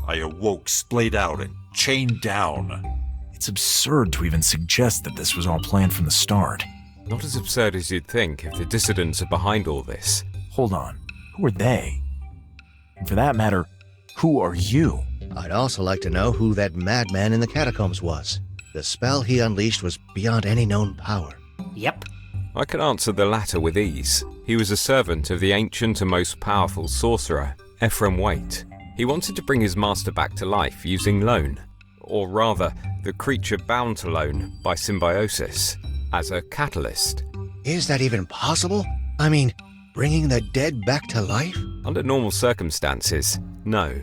I awoke splayed out and chained down. It's absurd to even suggest that this was all planned from the start. Not as absurd as you'd think if the dissidents are behind all this. Hold on, who are they? And for that matter, who are you? I'd also like to know who that madman in the catacombs was. The spell he unleashed was beyond any known power. Yep. I can answer the latter with ease. He was a servant of the ancient and most powerful sorcerer, Ephraim Waite. He wanted to bring his master back to life using loan, or rather, the creature bound to loan by symbiosis, as a catalyst. Is that even possible? I mean, bringing the dead back to life? Under normal circumstances, no.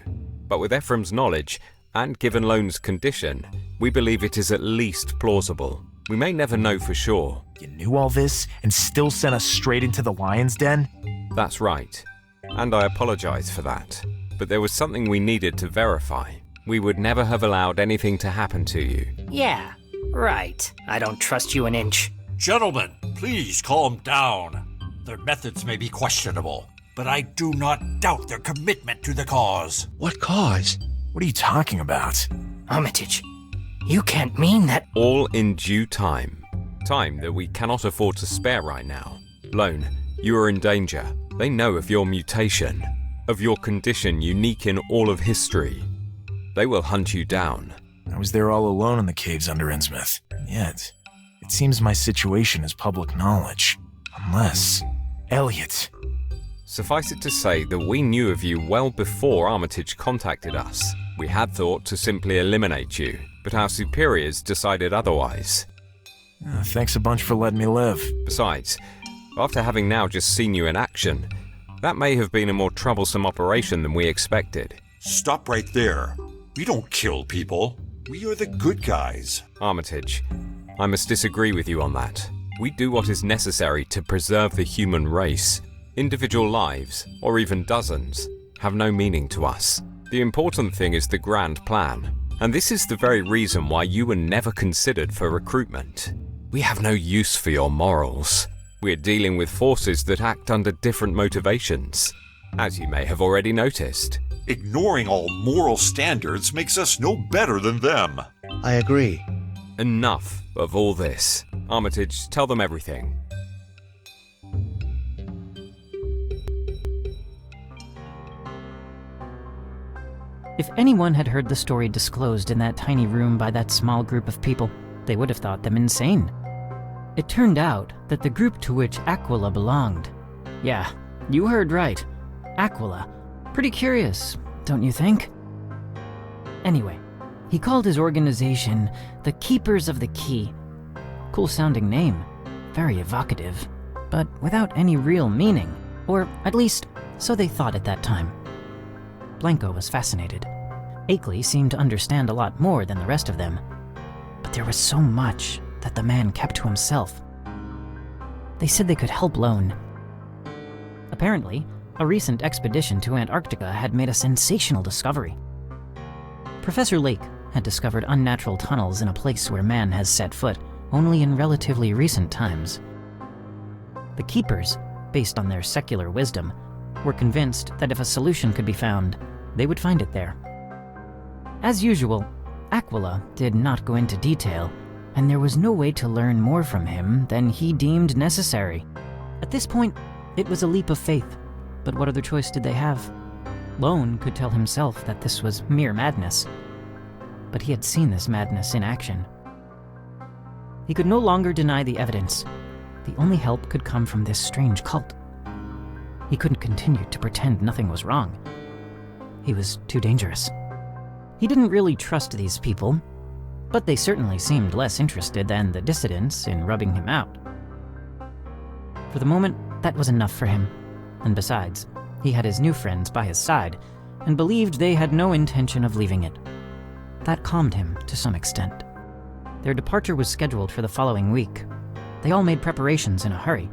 But with Ephraim's knowledge, and given Loan's condition, we believe it is at least plausible. We may never know for sure. You knew all this and still sent us straight into the lion's den? That's right. And I apologize for that. But there was something we needed to verify. We would never have allowed anything to happen to you. Yeah, right. I don't trust you an inch. Gentlemen, please calm down. Their methods may be questionable, but I do not doubt their commitment to the cause. What cause? What are you talking about? Armitage, you can't mean that. All in due time. Time that we cannot afford to spare right now. Lone, you are in danger. They know of your mutation, of your condition unique in all of history. They will hunt you down. I was there all alone in the caves under Innsmouth. Yet, it seems my situation is public knowledge. Unless... Elliot. Suffice it to say that we knew of you well before Armitage contacted us. We had thought to simply eliminate you, but our superiors decided otherwise. Thanks a bunch for letting me live. Besides, after having now just seen you in action, that may have been a more troublesome operation than we expected. Stop right there. We don't kill people. We are the good guys. Armitage, I must disagree with you on that. We do what is necessary to preserve the human race. Individual lives, or even dozens, have no meaning to us. The important thing is the grand plan, and this is the very reason why you were never considered for recruitment. We have no use for your morals. We're dealing with forces that act under different motivations, as you may have already noticed. Ignoring all moral standards makes us no better than them. I agree. Enough of all this. Armitage, tell them everything. If anyone had heard the story disclosed in that tiny room by that small group of people, they would have thought them insane. It turned out that the group to which Aquila belonged. Yeah, you heard right. Aquila. Pretty curious, don't you think? Anyway, he called his organization the Keepers of the Key. Cool sounding name, very evocative, but without any real meaning, or at least so they thought at that time. Blanco was fascinated. Akeley seemed to understand a lot more than the rest of them, but there was so much that the man kept to himself. They said they could help Lone. Apparently, a recent expedition to Antarctica had made a sensational discovery. Professor Lake had discovered unnatural tunnels in a place where man has set foot only in relatively recent times. The Keepers, based on their secular wisdom, were convinced that if a solution could be found, they would find it there. As usual, Aquila did not go into detail, and there was no way to learn more from him than he deemed necessary. At this point, it was a leap of faith, but what other choice did they have? Lone could tell himself that this was mere madness, but he had seen this madness in action. He could no longer deny the evidence. The only help could come from this strange cult. He couldn't continue to pretend nothing was wrong. He was too dangerous. He didn't really trust these people, but they certainly seemed less interested than the dissidents in rubbing him out. For the moment, that was enough for him, and besides, he had his new friends by his side, and believed they had no intention of leaving it. That calmed him to some extent. Their departure was scheduled for the following week. They all made preparations in a hurry.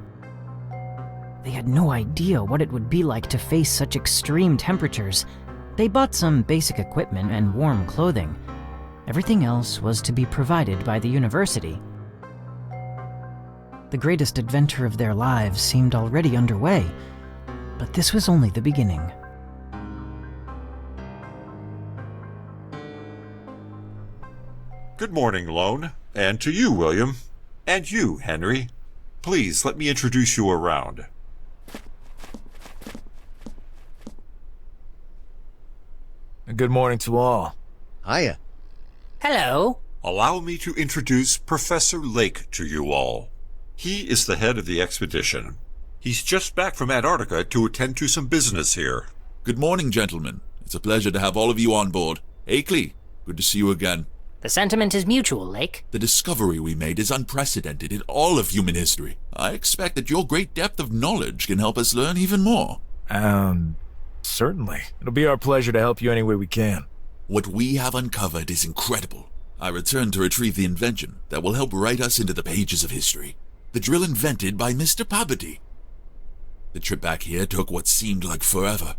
They had no idea what it would be like to face such extreme temperatures. They bought some basic equipment and warm clothing. Everything else was to be provided by the university. The greatest adventure of their lives seemed already underway, but this was only the beginning. Good morning, Lone. And to you, William. And you, Henry. Please let me introduce you around. Good morning to all. Hiya. Hello. Allow me to introduce Professor Lake to you all. He is the head of the expedition. He's just back from Antarctica to attend to some business here. Good morning, gentlemen. It's a pleasure to have all of you on board. Akeley, good to see you again. The sentiment is mutual, Lake. The discovery we made is unprecedented in all of human history. I expect that your great depth of knowledge can help us learn even more. Certainly. It'll be our pleasure to help you any way we can. What we have uncovered is incredible. I return to retrieve the invention that will help write us into the pages of history. The drill invented by Mr. Parte. The trip back here took what seemed like forever.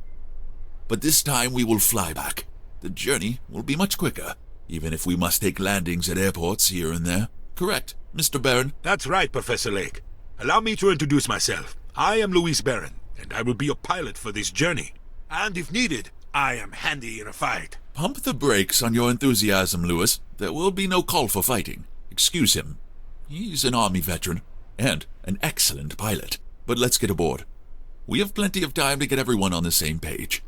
But this time we will fly back. The journey will be much quicker, even if we must take landings at airports here and there. Correct, Mr. Barron? That's right, Professor Lake. Allow me to introduce myself. I am Louis Barron, and I will be your pilot for this journey. And if needed, I am handy in a fight. Pump the brakes on your enthusiasm, Louis. There will be no call for fighting. Excuse him. He's an Army veteran, and an excellent pilot. But let's get aboard. We have plenty of time to get everyone on the same page.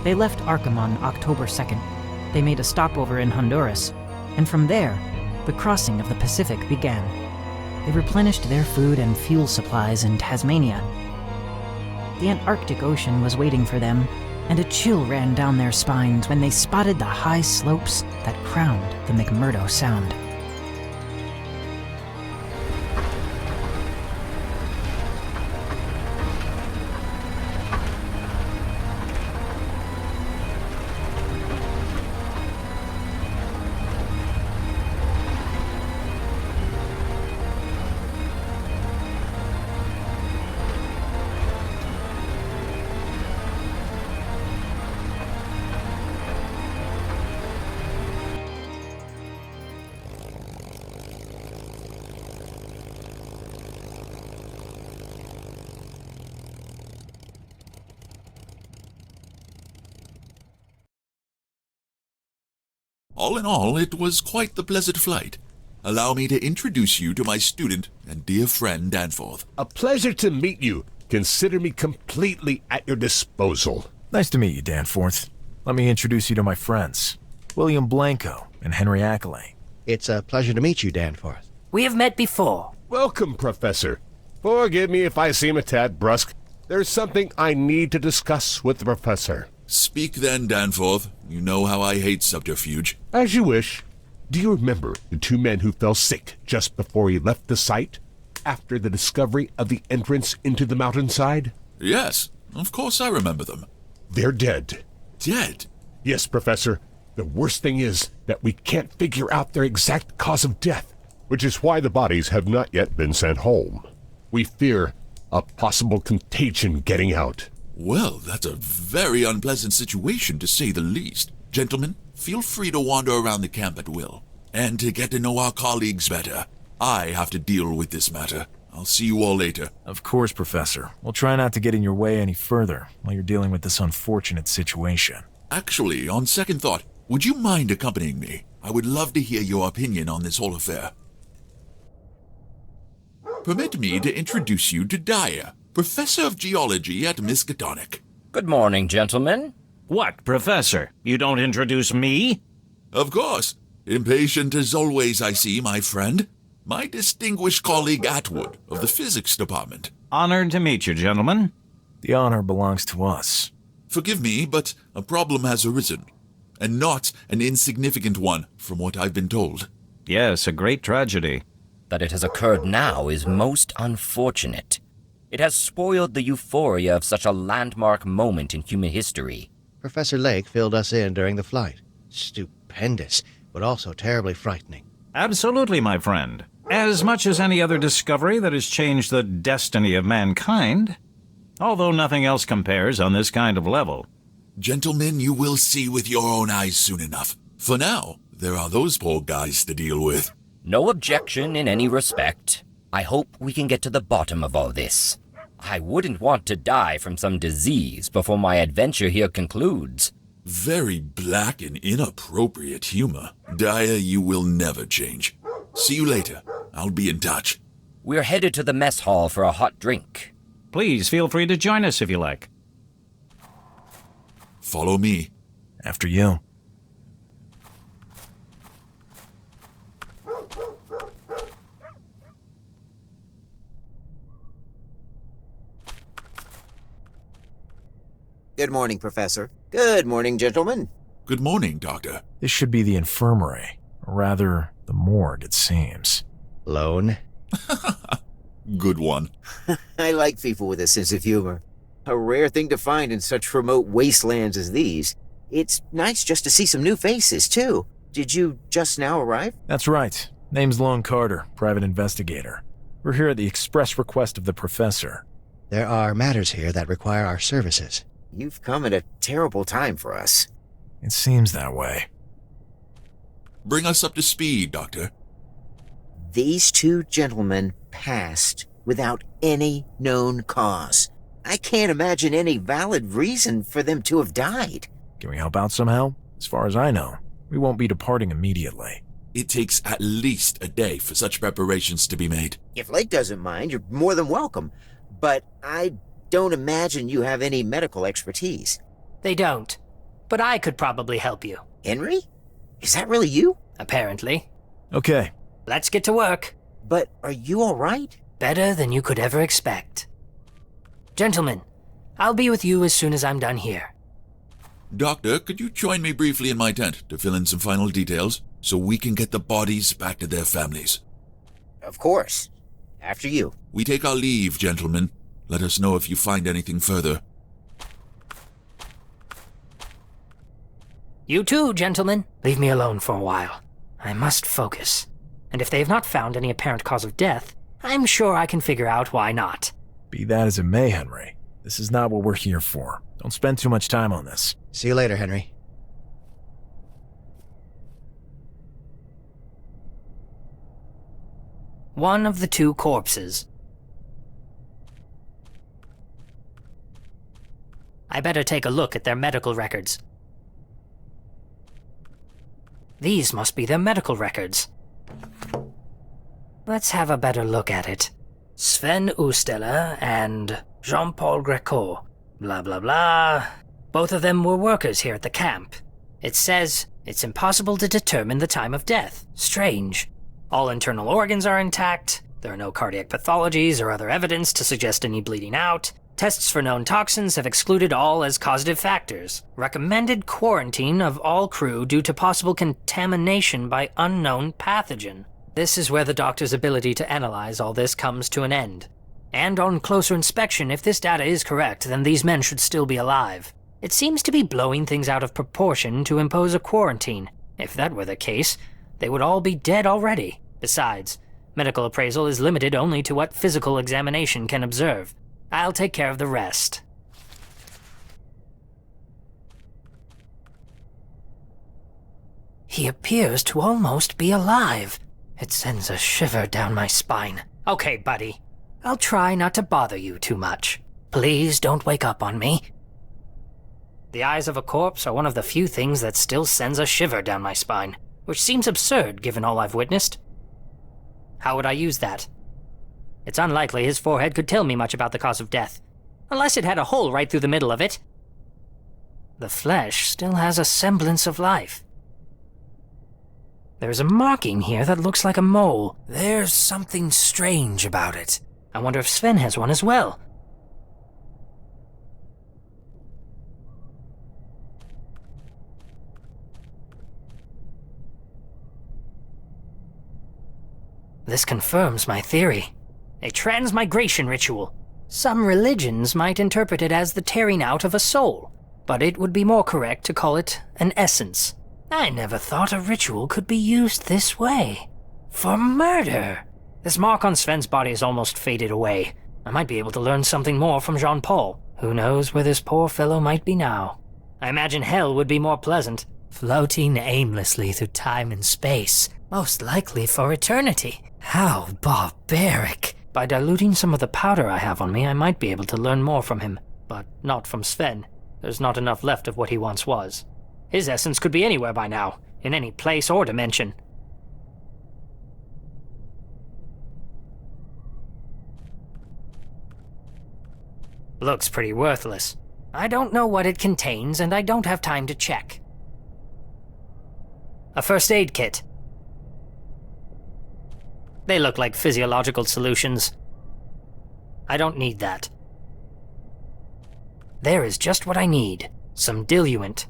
They left Arkham on October 2nd. They made a stopover in Honduras, and from there, the crossing of the Pacific began. They replenished their food and fuel supplies in Tasmania. The Antarctic Ocean was waiting for them, and a chill ran down their spines when they spotted the high slopes that crowned the McMurdo Sound. All in all, it was quite the pleasant flight. Allow me to introduce you to my student and dear friend Danforth. A pleasure to meet you. Consider me completely at your disposal. Nice to meet you, Danforth. Let me introduce you to my friends, William Blanco and Henry Ackley. It's a pleasure to meet you, Danforth. We have met before. Welcome, Professor. Forgive me if I seem a tad brusque. There's something I need to discuss with the Professor. Speak then, Danforth. You know how I hate subterfuge. As you wish. Do you remember the two men who fell sick just before he left the site? After the discovery of the entrance into the mountainside? Yes, of course I remember them. They're dead. Dead? Yes, Professor. The worst thing is that we can't figure out their exact cause of death, which is why the bodies have not yet been sent home. We fear a possible contagion getting out. Well, that's a very unpleasant situation, to say the least. Gentlemen, feel free to wander around the camp at will. And to get to know our colleagues better, I have to deal with this matter. I'll see you all later. Of course, Professor. We'll try not to get in your way any further while you're dealing with this unfortunate situation. Actually, on second thought, would you mind accompanying me? I would love to hear your opinion on this whole affair. Permit me to introduce you to Dyer, Professor of Geology at Miskatonic. Good morning, gentlemen. What, Professor? You don't introduce me? Of course. Impatient as always, I see, my friend. My distinguished colleague Atwood of the Physics Department. Honored to meet you, gentlemen. The honor belongs to us. Forgive me, but a problem has arisen. And not an insignificant one, from what I've been told. Yes, a great tragedy. That it has occurred now is most unfortunate. It has spoiled the euphoria of such a landmark moment in human history. Professor Lake filled us in during the flight. Stupendous, but also terribly frightening. Absolutely, my friend. as much as any other discovery that has changed the destiny of mankind, although nothing else compares on this kind of level. Gentlemen, you will see with your own eyes soon enough. For now, there are those poor guys to deal with. No objection in any respect. I hope we can get to the bottom of all this. I wouldn't want to die from some disease before my adventure here concludes. Very black and inappropriate humor. Dyer, you will never change. See you later. I'll be in touch. We're headed to the mess hall for a hot drink. Please feel free to join us if you like. Follow me. After you. Good morning, Professor. Good morning, gentlemen. Good morning, Doctor. This should be the infirmary. Or rather, the morgue, it seems. Lone? Good one. I like people with a sense of humor. A rare thing to find in such remote wastelands as these. It's nice just to see some new faces, too. Did you just now arrive? That's right. Name's Lone Carter, private investigator. We're here at the express request of the professor. There are matters here that require our services. You've come at a terrible time for us. It seems that way. Bring us up to speed, Doctor. These two gentlemen passed without any known cause. I can't imagine any valid reason for them to have died. Can we help out somehow? As far as I know, we won't be departing immediately. It takes at least a day for such preparations to be made. If Lake doesn't mind, you're more than welcome. But I don't imagine you have any medical expertise. They don't. But I could probably help you. Henry? Is that really you? Apparently. Okay. Let's get to work. But are you all right? Better than you could ever expect. Gentlemen, I'll be with you as soon as I'm done here. Doctor, could you join me briefly in my tent to fill in some final details so we can get the bodies back to their families? Of course. After you. We take our leave, gentlemen. Let us know if you find anything further. You too, gentlemen. Leave me alone for a while. I must focus. And if they've not found any apparent cause of death, I'm sure I can figure out why not. Be that as it may, Henry. This is not what we're here for. Don't spend too much time on this. See you later, Henry. One of the two corpses. I better take a look at their medical records. These must be their medical records. Let's have a better look at it. Sven Oostella and Jean-Paul Greco. Blah, blah, blah. Both of them were workers here at the camp. It says it's impossible to determine the time of death. Strange. All internal organs are intact. There are no cardiac pathologies or other evidence to suggest any bleeding out. Tests for known toxins have excluded all as causative factors. Recommended quarantine of all crew due to possible contamination by unknown pathogen. This is where the doctor's ability to analyze all this comes to an end. And on closer inspection, if this data is correct, then these men should still be alive. It seems to be blowing things out of proportion to impose a quarantine. If that were the case, they would all be dead already. Besides, medical appraisal is limited only to what physical examination can observe. I'll take care of the rest. He appears to almost be alive. It sends a shiver down my spine. Okay, buddy. I'll try not to bother you too much. Please don't wake up on me. The eyes of a corpse are one of the few things that still sends a shiver down my spine, which seems absurd given all I've witnessed. How would I use that? It's unlikely his forehead could tell me much about the cause of death, unless it had a hole right through the middle of it. The flesh still has a semblance of life. There's a marking here that looks like a mole. There's something strange about it. I wonder if Sven has one as well. This confirms my theory. A transmigration ritual. Some religions might interpret it as the tearing out of a soul, but it would be more correct to call it an essence. I never thought a ritual could be used this way. For murder! This mark on Sven's body is almost faded away. I might be able to learn something more from Jean-Paul. Who knows where this poor fellow might be now? I imagine hell would be more pleasant. Floating aimlessly through time and space, most likely for eternity. How barbaric! By diluting some of the powder I have on me, I might be able to learn more from him. But not from Sven. There's not enough left of what he once was. His essence could be anywhere by now, in any place or dimension. Looks pretty worthless. I don't know what it contains, and I don't have time to check. A first aid kit. They look like physiological solutions. I don't need that. There is just what I need. Some diluent.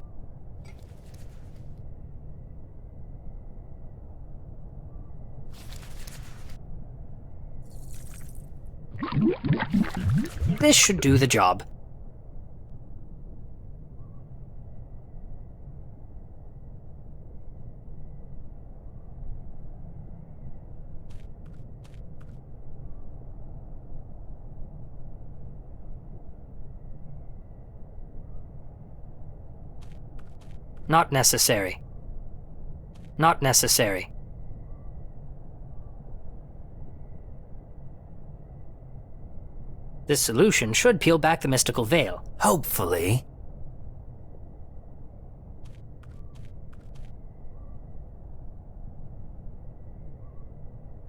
This should do the job. Not necessary. Not necessary. This solution should peel back the mystical veil. Hopefully.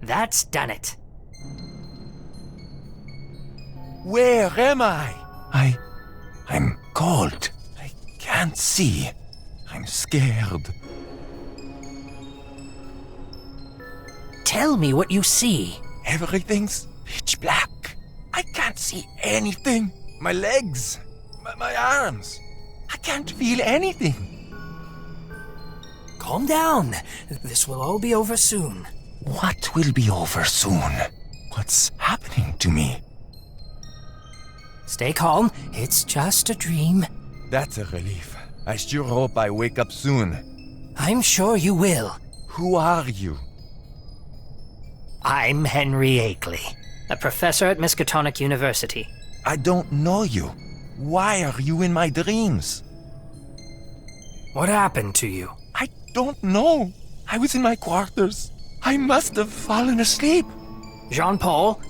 That's done it. Where am I? I'm cold. I can't see. I'm scared. Tell me what you see. Everything's pitch black. I can't see anything. My legs, my arms. I can't feel anything. Calm down. This will all be over soon. What will be over soon? What's happening to me? Stay calm. It's just a dream. That's a relief. I sure hope I wake up soon. I'm sure you will. Who are you? I'm Henry Akeley, a professor at Miskatonic University. I don't know you. Why are you in my dreams? What happened to you? I don't know. I was in my quarters. I must have fallen asleep. Jean-Paul,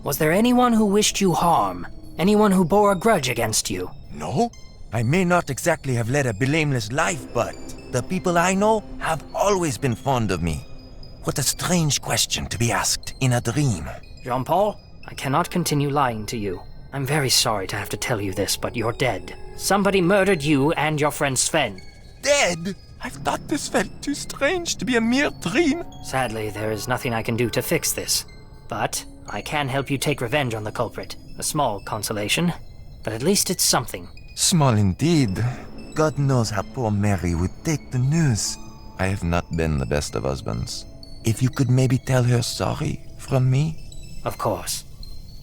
was there anyone who wished you harm? Anyone who bore a grudge against you? No. I may not exactly have led a blameless life, but the people I know have always been fond of me. What a strange question to be asked in a dream. Jean-Paul, I cannot continue lying to you. I'm very sorry to have to tell you this, but you're dead. Somebody murdered you and your friend Sven. Dead? I thought this felt too strange to be a mere dream. Sadly, there is nothing I can do to fix this. But I can help you take revenge on the culprit. A small consolation, but at least it's something. Small indeed. God knows how poor Mary would take the news. I have not been the best of husbands. If you could maybe tell her sorry from me? Of course.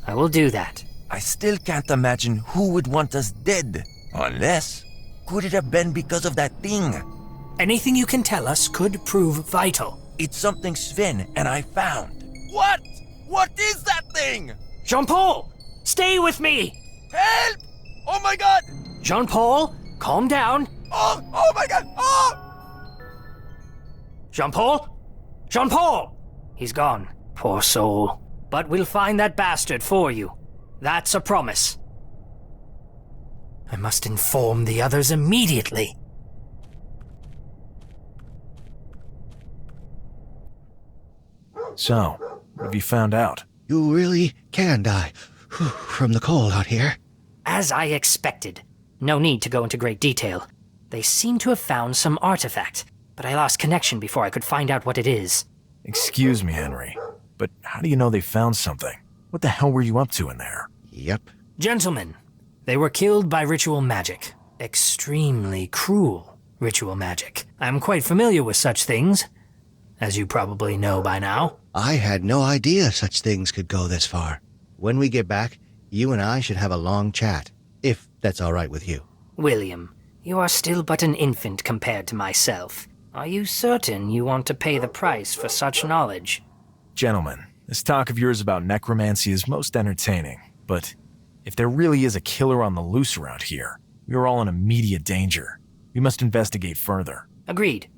I will do that. I still can't imagine who would want us dead. Unless, could it have been because of that thing? Anything you can tell us could prove vital. It's something Sven and I found. What? What is that thing? Jean-Paul! Stay with me! Help! Oh my god! Jean-Paul, calm down. Oh my god! Oh! Jean-Paul? Jean-Paul! He's gone. Poor soul. But we'll find that bastard for you. That's a promise. I must inform the others immediately. So, what have you found out? You really can die from the cold out here. As I expected. No need to go into great detail. They seem to have found some artifact, but I lost connection before I could find out what it is. Excuse me, Henry, but how do you know they found something? What the hell were you up to in there? Yep. Gentlemen, they were killed by ritual magic. Extremely cruel ritual magic. I'm quite familiar with such things, as you probably know by now. I had no idea such things could go this far. When we get back, you and I should have a long chat, if that's all right with you. William, you are still but an infant compared to myself. Are you certain you want to pay the price for such knowledge? Gentlemen, This talk of yours about necromancy is most entertaining, but if there really is a killer on the loose around here, we are all in immediate danger. We must investigate further. Agreed.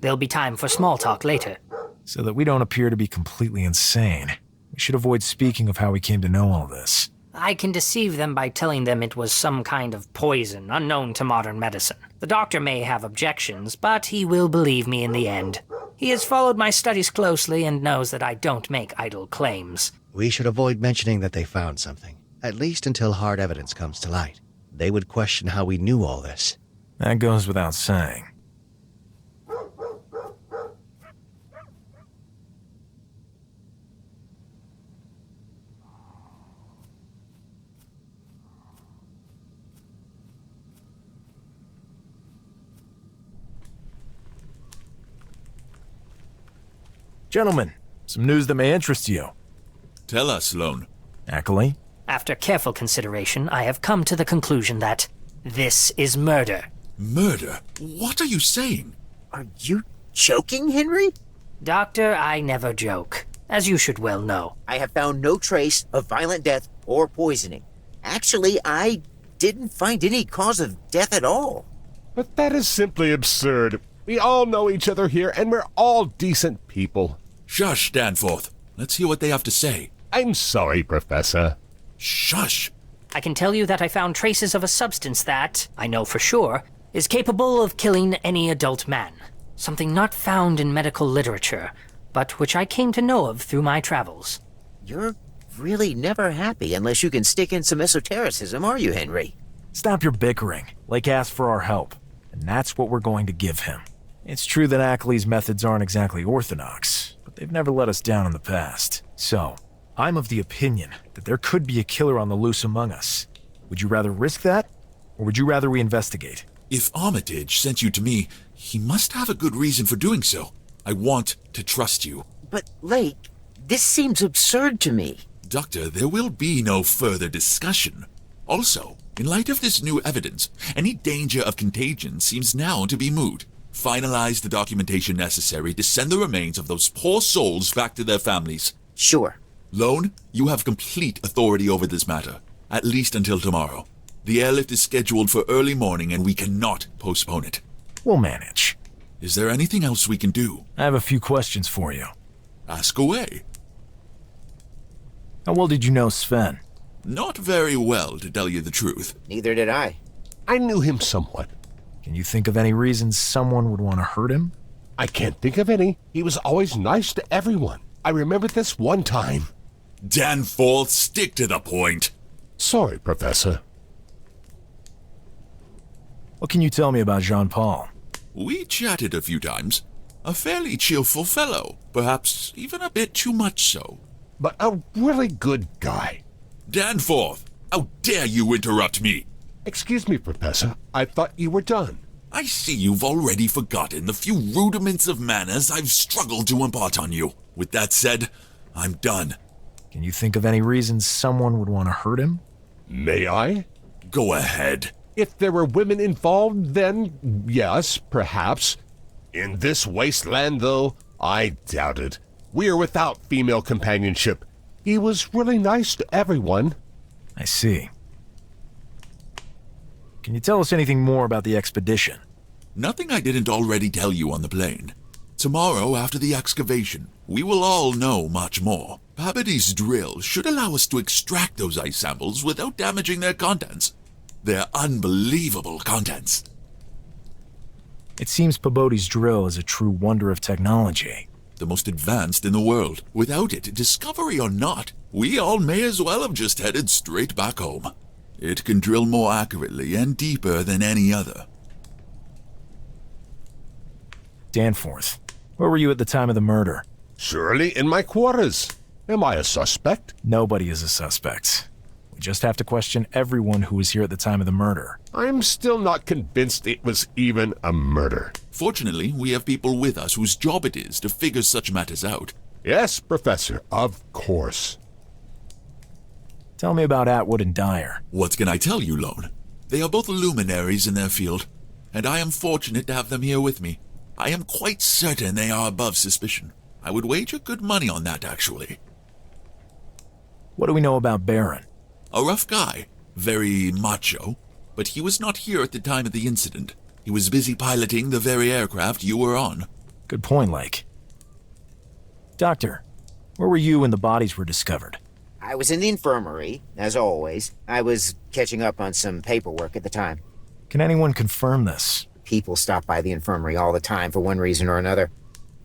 There'll be time for small talk later. So that we don't appear to be completely insane, we should avoid speaking of how we came to know all this. I can deceive them by telling them it was some kind of poison unknown to modern medicine. The doctor may have objections, but he will believe me in the end. He has followed my studies closely and knows that I don't make idle claims. We should avoid mentioning that they found something, at least until hard evidence comes to light. They would question how we knew all this. That goes without saying. Gentlemen, some news that may interest you. Tell us, Lone. Ackley? After careful consideration, I have come to the conclusion that this is murder. Murder? What are you saying? Are you joking, Henry? Doctor, I never joke, as you should well know. I have found no trace of violent death or poisoning. Actually, I didn't find any cause of death at all. But that is simply absurd. We all know each other here, and we're all decent people. Shush, Danforth. Let's hear what they have to say. I'm sorry, Professor. Shush! I can tell you that I found traces of a substance that, I know for sure, is capable of killing any adult man. Something not found in medical literature, but which I came to know of through my travels. You're really never happy unless you can stick in some esotericism, are you, Henry? Stop your bickering. Lake asked for our help, and that's what we're going to give him. It's true that Ackley's methods aren't exactly orthodox, but they've never let us down in the past. So, I'm of the opinion that there could be a killer on the loose among us. Would you rather risk that, or would you rather we investigate? If Armitage sent you to me, he must have a good reason for doing so. I want to trust you. But, Lake, this seems absurd to me. Doctor, there will be no further discussion. Also, in light of this new evidence, any danger of contagion seems now to be moot. Finalize the documentation necessary to send the remains of those poor souls back to their families. Sure. Lone, you have complete authority over this matter, at least until tomorrow. The airlift is scheduled for early morning and we cannot postpone it. We'll manage. Is there anything else we can do? I have a few questions for you. Ask away. How well did you know Sven? Not very well, to tell you the truth. Neither did I. I knew him somewhat. Can you think of any reasons someone would want to hurt him? I can't think of any. He was always nice to everyone. I remember this one time. Danforth, stick to the point. Sorry, Professor. What can you tell me about Jean-Paul? We chatted a few times. A fairly cheerful fellow, perhaps even a bit too much so. But a really good guy. Danforth, how dare you interrupt me? Excuse me, Professor. I thought you were done. I see you've already forgotten the few rudiments of manners I've struggled to impart on you. With that said, I'm done. Can you think of any reasons someone would want to hurt him? May I? Go ahead. If there were women involved, then yes, perhaps. In this wasteland, though, I doubt it. We are without female companionship. He was really nice to everyone. I see. Can you tell us anything more about the expedition? Nothing I didn't already tell you on the plane. Tomorrow, after the excavation, we will all know much more. Parte's drill should allow us to extract those ice samples without damaging their contents. Their unbelievable contents. It seems Paboti's drill is a true wonder of technology. The most advanced in the world. Without it, discovery or not, we all may as well have just headed straight back home. It can drill more accurately and deeper than any other. Danforth, where were you at the time of the murder? Surely in my quarters. Am I a suspect? Nobody is a suspect. We just have to question everyone who was here at the time of the murder. I'm still not convinced it was even a murder. Fortunately, we have people with us whose job it is to figure such matters out. Yes, Professor, of course. Tell me about Atwood and Dyer. What can I tell you, Lone? They are both luminaries in their field, and I am fortunate to have them here with me. I am quite certain they are above suspicion. I would wager good money on that, actually. What do we know about Baron? A rough guy. Very macho. But he was not here at the time of the incident. He was busy piloting the very aircraft you were on. Good point, Lake. Doctor, where were you when the bodies were discovered? I was in the infirmary, as always. I was catching up on some paperwork at the time. Can anyone confirm this? People stop by the infirmary all the time for one reason or another.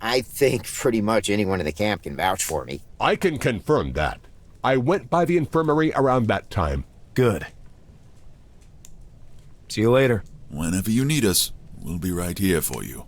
I think pretty much anyone in the camp can vouch for me. I can confirm that. I went by the infirmary around that time. Good. See you later. Whenever you need us, we'll be right here for you.